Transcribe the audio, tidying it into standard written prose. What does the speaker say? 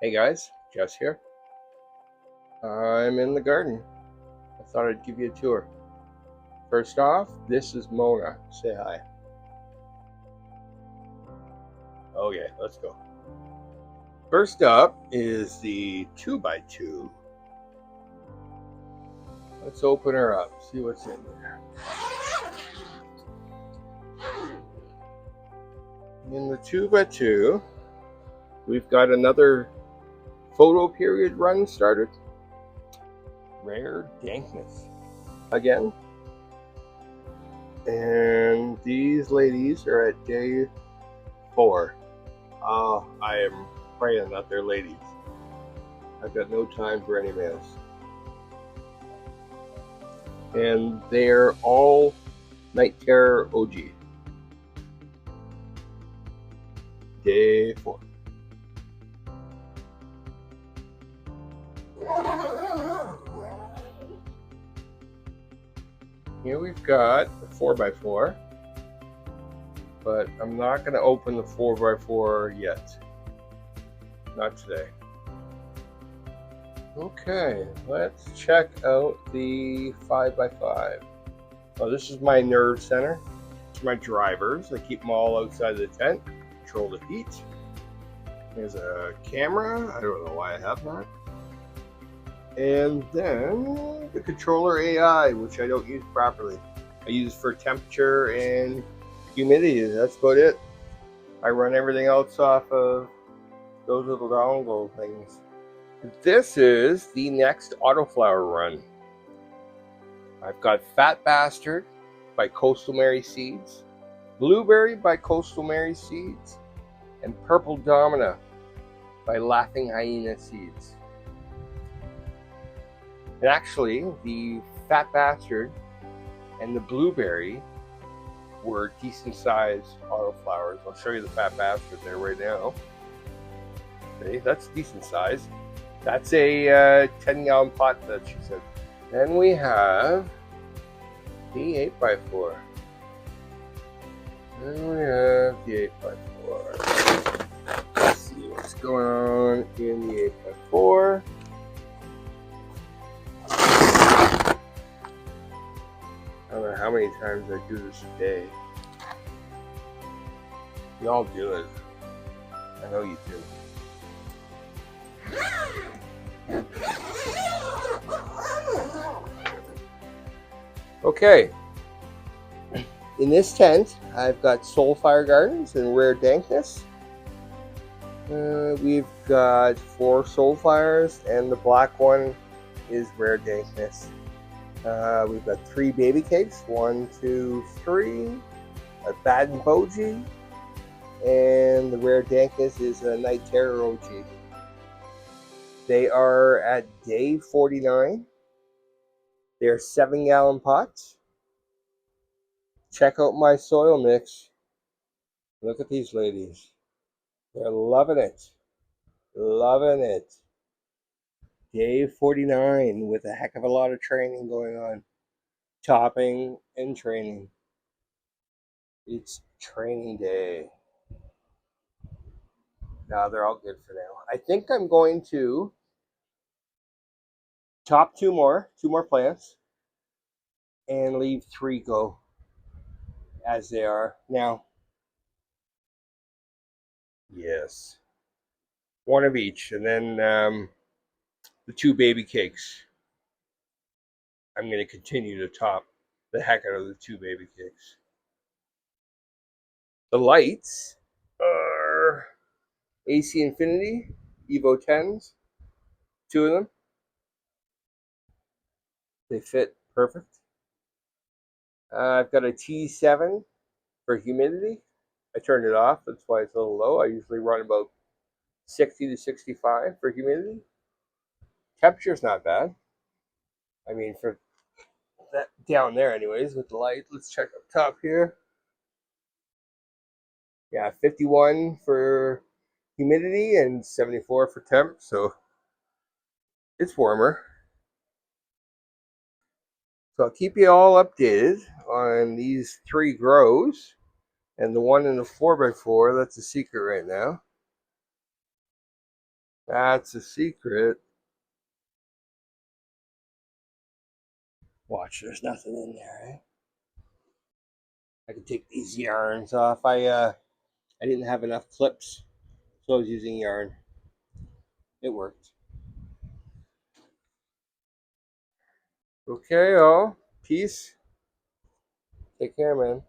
Hey guys, Jess here. I'm in the garden. I thought I'd give you a tour. First off, this is Mona. Say hi. Okay, let's go. First up is the 2x2. Let's open her up, see what's in there. In the 2x2, we've got another photo period run started. Rare Dankness. Again. And these ladies are at day 4. I am praying that they're ladies. I've got no time for any males. And they're all Night Terror OG. Day 4. Here we've got the 4x4, but I'm not going to open the 4x4 yet. Not today. Okay, let's check out the 5x5. Oh, this is my nerve center. It's my drivers. I keep them all outside the tent. Control the heat. There's a camera. I don't know why I have that. And then the controller AI, which I don't use properly. I use for temperature and humidity. That's about it. I run everything else off of those little dongle things. This is the next autoflower run. I've got Fat Bastard by Coastal Mary Seeds, Blueberry by Coastal Mary Seeds, and Purple Domina by Laughing Hyena Seeds. And actually, the Fat Bastard and the Blueberry were decent sized autoflowers. I'll show you the Fat Bastard there right now. Okay, that's decent size. That's a 10-gallon pot that she said. Then we have the 8x4. Then we have the 8x4. Let's see what's going on in the 8x4. I don't know how many times I do this a day. You all do it. I know you do. Okay. In this tent, I've got Soulfire Gardens and Rare Dankness. We've got 4 Soulfires, and the black one is Rare Dankness. We've got 3 baby cakes, 1, 2, 3, a Baden Boji, and the Rare Dankness is a Night Terror OG. They are at day 49. They're 7-gallon pots. Check out my soil mix. Look at these ladies. They're loving it. Loving it. Day 49 with a heck of a lot of training going on. Topping and training. It's training day. Now they're all good for now. I think I'm going to top 2 more plants, and leave 3 go as they are now. Yes. 1 of each, and then the 2 baby cakes. I'm going to continue to top the heck out of the 2 baby cakes. The lights are AC Infinity Evo 10s, 2 of them. They fit perfect. I've got a T7 for humidity. I turned it off, that's why it's a little low. I usually run about 60 to 65 for humidity. Temperature's not bad. I mean, for that down there anyways with the light. Let's check up top here. Yeah, 51 for humidity and 74 for temp, so it's warmer. So I'll keep you all updated on these 3 grows, and the one in the 4x4, that's a secret right now. That's a secret. Watch, there's nothing in there, eh? I can take these yarns off. I didn't have enough clips, so I was using yarn. It worked. Okay, all. Peace. Take care, man.